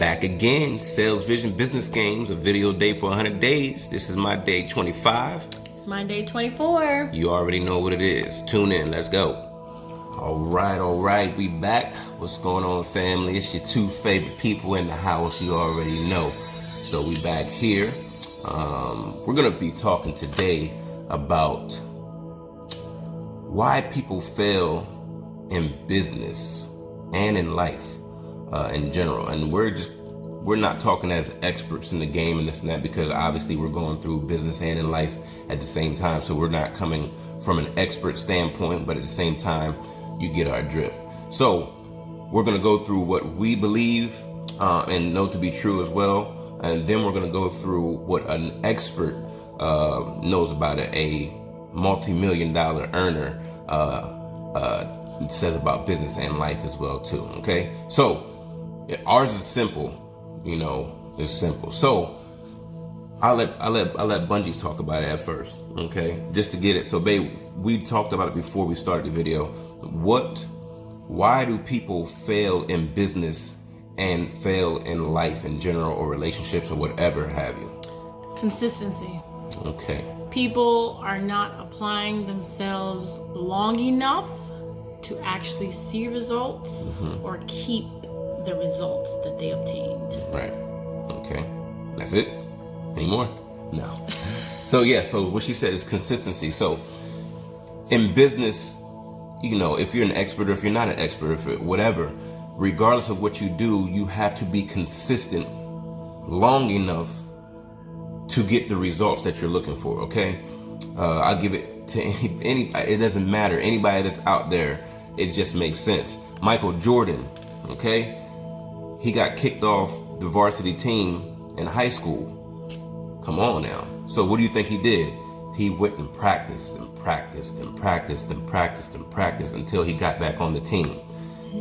Back again, SalesVision Business Games, a video day for 100 days. This is my day 25. It's my day 24. You already know what it is. Tune in, let's go. All right, we back. What's going on, family? It's your two favorite people in the house, you already know. So we back here. We're gonna be talking today about why people fail in business and in life. In general, and we're not talking as experts in the game and this and that, because obviously we're going through business and in life at the same time, so we're not coming from an expert standpoint, but at the same time you get our drift. So we're going to go through what we believe and know to be true as well, and then we're going to go through what an expert knows about it, a multi-million-dollar earner says about business and life as well too. Okay, so ours is simple, it's simple. So I'll let Bungie talk about it at first, okay? Just to get it. So babe, we talked about it before we started the video. Why do people fail in business and fail in life in general, or relationships, or whatever have you? Consistency. Okay. People are not applying themselves long enough to actually see results or keep the results that they obtained. Right. Okay. That's it? Any more? No. So what she said is consistency. So in business, if you're an expert or if you're not an expert, if whatever, regardless of what you do, you have to be consistent long enough to get the results that you're looking for. Okay. I'll give it to any, it doesn't matter. Anybody that's out there, it just makes sense. Michael Jordan, okay? He got kicked off the varsity team in high school. Come on now. So what do you think he did? He went and practiced and practiced and practiced and practiced and practiced until he got back on the team.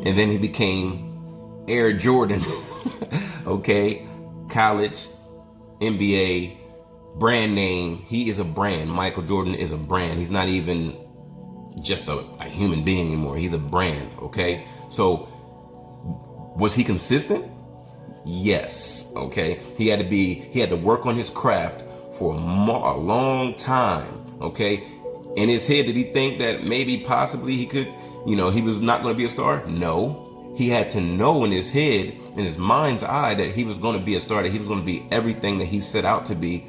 And then he became Air Jordan, okay? College, NBA, brand name. He is a brand. Michael Jordan is a brand. He's not even just a human being anymore. He's a brand, okay? So was he consistent? Yes. Okay. He had to work on his craft for a long time. Okay. In his head, did he think that maybe possibly he could, he was not going to be a star? No. He had to know in his head, in his mind's eye, that he was going to be a star, that he was going to be everything that he set out to be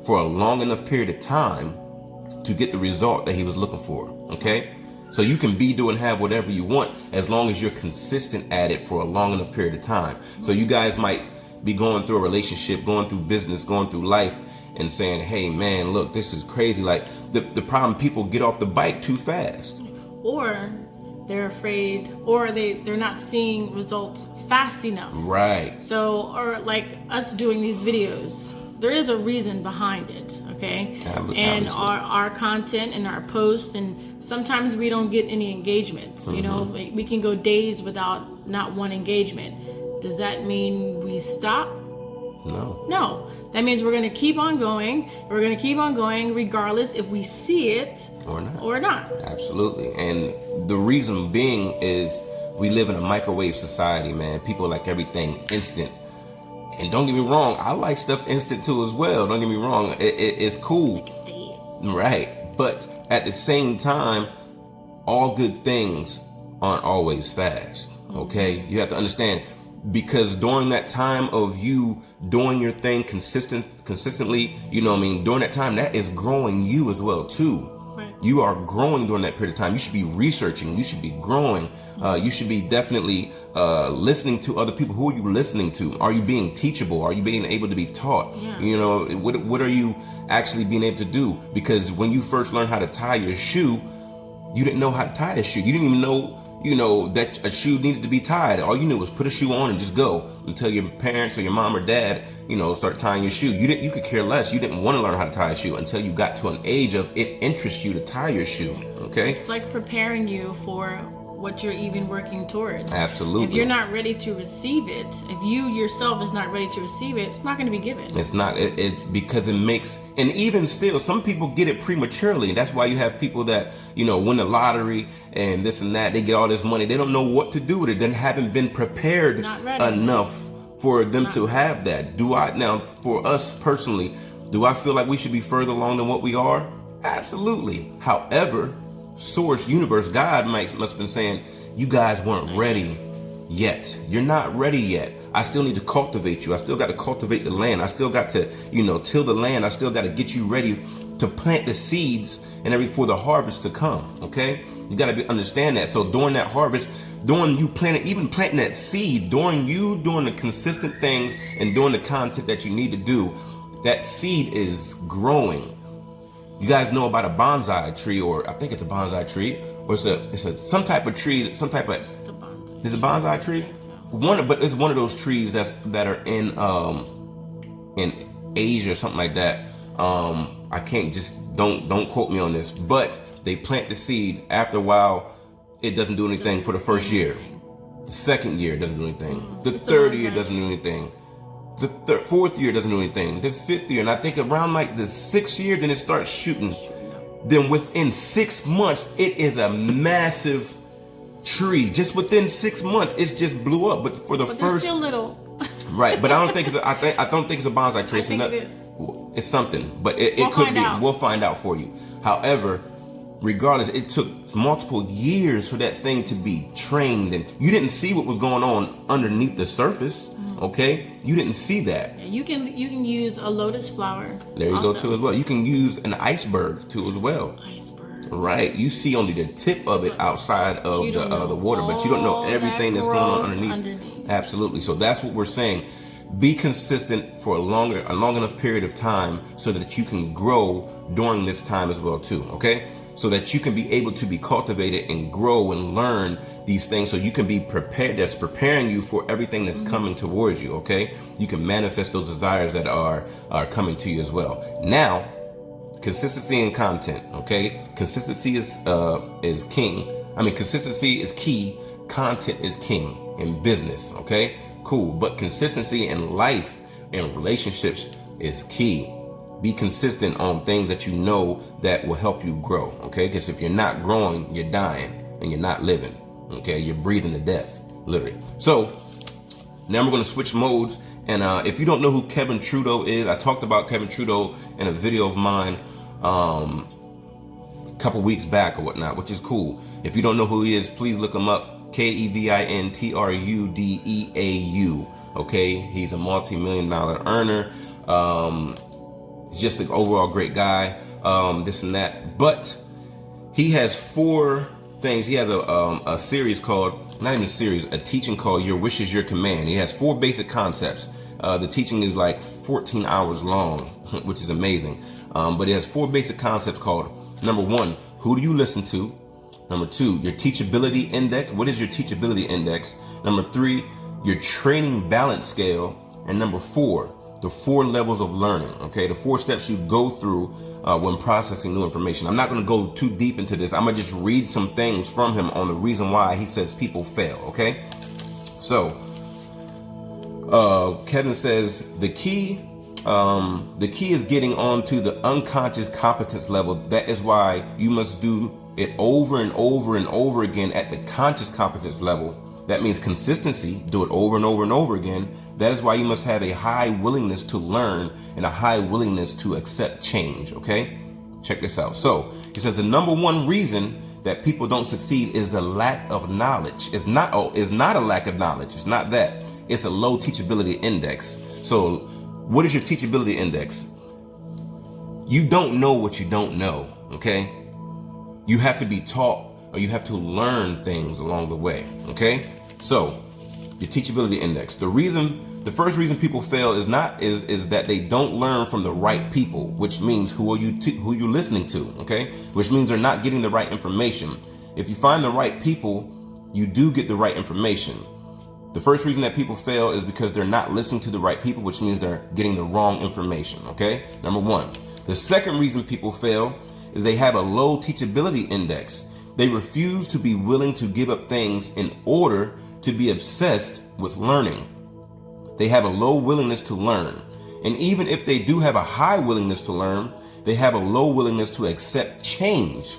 for a long enough period of time to get the result that he was looking for. Okay. So you can be, do, and have whatever you want as long as you're consistent at it for a long enough period of time. So you guys might be going through a relationship, going through business, going through life, and saying, hey man, look, this is crazy. Like the problem, people get off the bike too fast. Or they're afraid, or they're not seeing results fast enough. Right. So, or like us doing these videos, there is a reason behind it, okay? And our content and our posts, and sometimes we don't get any engagements. We can go days without not one engagement. Does that mean we stop? No. That means we're going to keep on going. We're going to keep on going regardless if we see it or not. Absolutely. And the reason being is we live in a microwave society, man. People like everything instant. And don't get me wrong, I like stuff instant too as well. Don't get me wrong, it's cool. Right. But at the same time, all good things aren't always fast. Okay? You have to understand, because during that time of you doing your thing consistently, during that time, that is growing you as well too. Right. You are growing during that period of time. You should be researching. You should be growing. You should be definitely listening to other people. Who are you listening to? Are you being teachable? Are you being able to be taught? Yeah. What are you actually being able to do? Because when you first learned how to tie your shoe, you didn't know how to tie a shoe. You didn't even know that a shoe needed to be tied. All you knew was put a shoe on and just go until your parents or your mom or dad, start tying your shoe. You could care less. You didn't want to learn how to tie a shoe until you got to an age of it interests you to tie your shoe. Okay. It's like preparing you for what you're even working towards. Absolutely. If you're not ready to receive it, if you yourself is not ready to receive it, it's not going to be given. It's not, because it makes, and even still, some people get it prematurely. And that's why you have people that, win the lottery and this and that. They get all this money. They don't know what to do with it. They haven't been prepared enough for them to have that. Now, for us personally, do I feel like we should be further along than what we are? Absolutely. However, source, universe, God must have been saying, you guys weren't ready yet. You're not ready yet. I still need to cultivate you. I still got to cultivate the land. I still got to, till the land. I still got to get you ready to plant the seeds and for the harvest to come. Okay? You got to understand that. So during that harvest, during you planting that seed, during the consistent things and doing the content that you need to do, that seed is growing. You guys know about a bonsai tree, or I think it's a bonsai tree, or it's some type of tree, is it a bonsai tree? But it's one of those trees that are in Asia or something like that. I can't, don't quote me on this, but they plant the seed. After a while, it doesn't do anything for the first year. The second year doesn't do anything. The third year doesn't do anything. The fourth year doesn't do anything. The fifth year, and I think around like the sixth year, then it starts shooting. Then within 6 months, it is a massive tree. Just within 6 months, it's just blew up. But for the first, they're still little. Right, but I don't think I don't think it's a bonsai tree. It's something, but it could be. We'll find out for you. However, regardless, it took multiple years for that thing to be trained, and you didn't see what was going on underneath the surface. Okay, you didn't see that. You can use a lotus flower. There you go too as well. You can use an iceberg too as well. Iceberg. Right, you see only the tip of it outside of the water, but you don't know everything that's going on underneath. Absolutely. So that's what we're saying. Be consistent for a long enough period of time so that you can grow during this time as well too. Okay, so that you can be able to be cultivated and grow and learn these things, so you can be prepared. That's preparing you for everything that's coming towards you. Okay, you can manifest those desires that are coming to you as well. Now, consistency in content. Okay, consistency is king. Consistency is key. Content is king in business. Okay, cool. But consistency in life and relationships is key. Be consistent on things that you know that will help you grow. Okay, because if you're not growing, you're dying and you're not living. Okay, you're breathing to death, literally. So now we're going to switch modes. And if you don't know who Kevin Trudeau is, I talked about Kevin Trudeau in a video of mine a couple weeks back or whatnot, which is cool. If you don't know who he is, please look him up. KevinTrudeau. Okay, he's a multi-million-dollar earner. Just an overall great guy. This and that, but he has 4 things. He has a series called, not even a series, a teaching called Your Wish is Your Command. He has 4 basic concepts. The teaching is like 14 hours long, which is amazing. But it has 4 basic concepts called, number 1, who do you listen to? Number 2, your teachability index. What is your teachability index? Number 3, your training balance scale. And number 4, the 4 levels of learning. Okay, the 4 steps you go through when processing new information. I'm not going to go too deep into this. I'm going to just read some things from him on the reason why he says people fail. Okay, so Kevin says the key is getting onto the unconscious competence level. That is why you must do it over and over and over again at the conscious competence level. That means consistency. Do it over and over and over again. That is why you must have a high willingness to learn and a high willingness to accept change. Okay, check this out. So he says the number 1 reason that people don't succeed is the lack of knowledge. It's not a lack of knowledge. It's not that. It's a low teachability index. So what is your teachability index? You don't know what you don't know. Okay, you have to be taught, or you have to learn things along the way. Okay, so your teachability index. The first reason people fail is that they don't learn from the right people, which means who you listening to. Okay, which means they're not getting the right information. If you find the right people, you do get the right information. The first reason that people fail is because they're not listening to the right people, which means they're getting the wrong information. Okay, number 1. The second reason people fail is they have a low teachability index. They refuse to be willing to give up things in order to be obsessed with learning. They have a low willingness to learn. And even if they do have a high willingness to learn, they have a low willingness to accept change.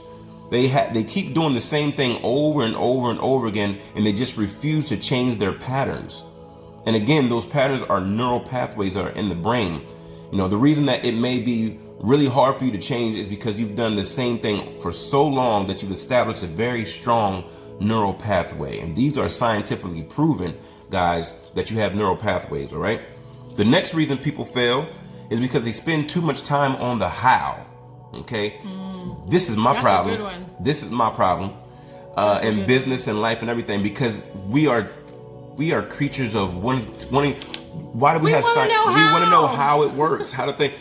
They keep doing the same thing over and over and over again, and they just refuse to change their patterns. And again, those patterns are neural pathways that are in the brain. You know, the reason that it may be really hard for you to change is because you've done the same thing for so long that you've established a very strong neural pathway. And these are scientifically proven, guys, that you have neural pathways, all right? The next reason people fail is because they spend too much time on the how, okay? This is my problem. A good one. This is my problem in business and life and everything, because we are creatures of wanting. Why do we have science? We want to know how it works, how to think.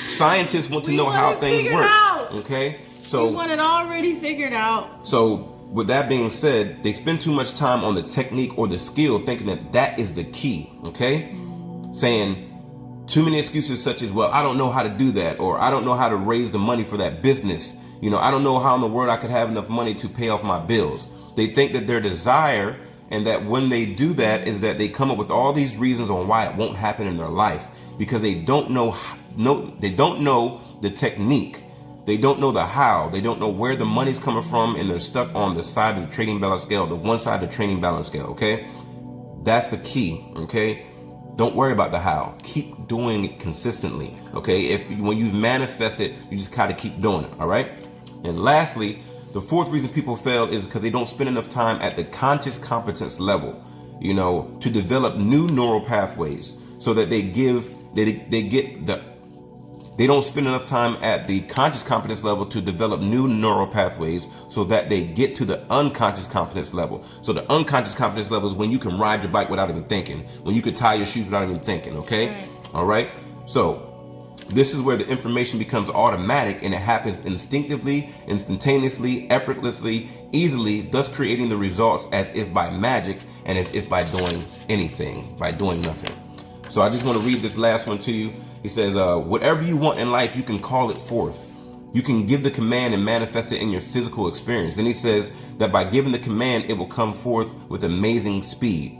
Scientists want to know how things work. Okay, so we want it already figured out. So with that being said, they spend too much time on the technique or the skill, thinking that that is the key. Okay, saying too many excuses such as, well, I don't know how to do that, or I don't know how to raise the money for that business. You know, I don't know how in the world I could have enough money to pay off my bills. They think that their desire, and that when they do that, is that they come up with all these reasons on why it won't happen in their life, because they don't know the technique. They don't know the how. They don't know where the money's coming from, and they're stuck on the side of the trading balance scale, the one side of the trading balance scale, okay? That's the key, okay? Don't worry about the how. Keep doing it consistently, okay? When you manifest it, you just gotta keep doing it, all right? And lastly, the fourth reason people fail is because they don't spend enough time at the conscious competence level, you know, to develop new neural pathways, so that they don't spend enough time at the conscious competence level to develop new neural pathways, so that they get to the unconscious competence level. So the unconscious competence level is when you can ride your bike without even thinking, when you can tie your shoes without even thinking, okay? Right. All right? So this is where the information becomes automatic, and it happens instinctively, instantaneously, effortlessly, easily, thus creating the results as if by magic, and as if by doing anything, by doing nothing. So I just want to read this last one to you. He says, whatever you want in life, you can call it forth. You can give the command and manifest it in your physical experience. And he says that by giving the command, it will come forth with amazing speed.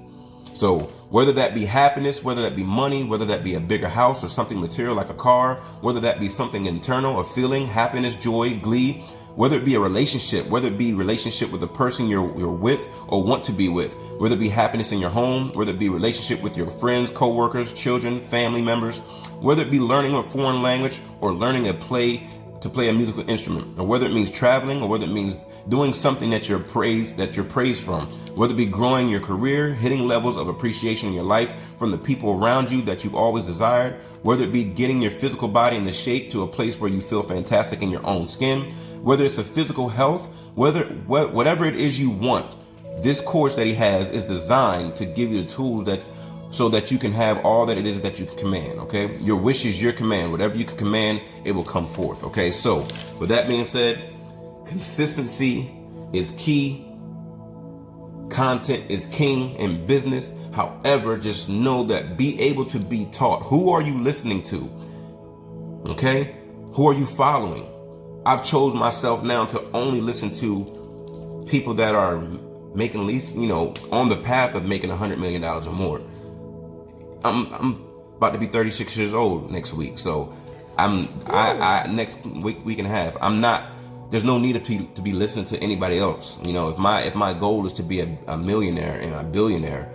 So whether that be happiness, whether that be money, whether that be a bigger house or something material like a car, whether that be something internal, a feeling, happiness, joy, glee, whether it be a relationship, whether it be relationship with the person you're with or want to be with, whether it be happiness in your home, whether it be relationship with your friends, co-workers, children, family members, whether it be learning a foreign language or learning to play a musical instrument, or whether it means traveling, or whether it means doing something that you're praised from, whether it be growing your career, hitting levels of appreciation in your life from the people around you that you've always desired, whether it be getting your physical body into shape to a place where you feel fantastic in your own skin, whether it's a physical health, whatever it is you want, this course that he has is designed to give you the tools so that you can have all that it is that you can command, okay? Your wish is your command. Whatever you can command, it will come forth, okay? So with that being said, consistency is key. Content is king in business. However, just know that be able to be taught. Who are you listening to? Okay? Who are you following? I've chose myself now to only listen to people that are making at least, on the path of making $100 million or more. I'm about to be 36 years old next week. So next week and a half, there's no need to be listening to anybody else. If my goal is to be a millionaire and a billionaire,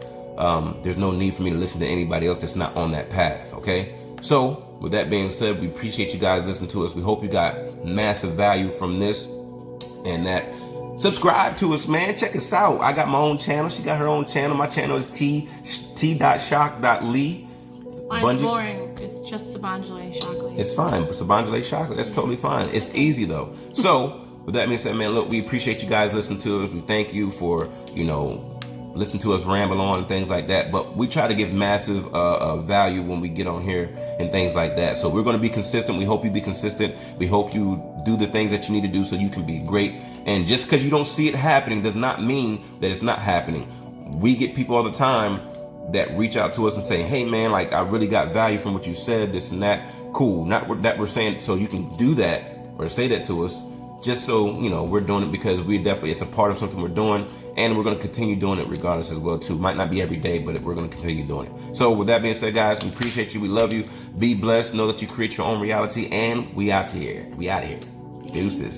there's no need for me to listen to anybody else that's not on that path. Okay. So with that being said, we appreciate you guys listening to us. We hope you got massive value from this, and that subscribe to us, man. Check us out. I got my own channel. She got her own channel. My channel is T.ShockLee. Mine's boring. It's just SalesVision. It's fine. SalesVision Chocolate. That's totally fine. It's easy though. So with that being said, man, look, we appreciate you guys listening to us. We thank you for, listen to us ramble on and things like that. But we try to give massive value when we get on here and things like that. So we're going to be consistent. We hope you be consistent. We hope you do the things that you need to do so you can be great. And just because you don't see it happening does not mean that it's not happening. We get people all the time that reach out to us and say, hey man, like I really got value from what you said, this and that. Cool. Not that we're saying so you can do that or say that to us, just so we're doing it because it's a part of something we're doing, and we're going to continue doing it regardless as well too. Might not be every day, but we're going to continue doing it. So with that being said, guys, we appreciate you. We love you. Be blessed. Know that you create your own reality, and we out here. Deuces.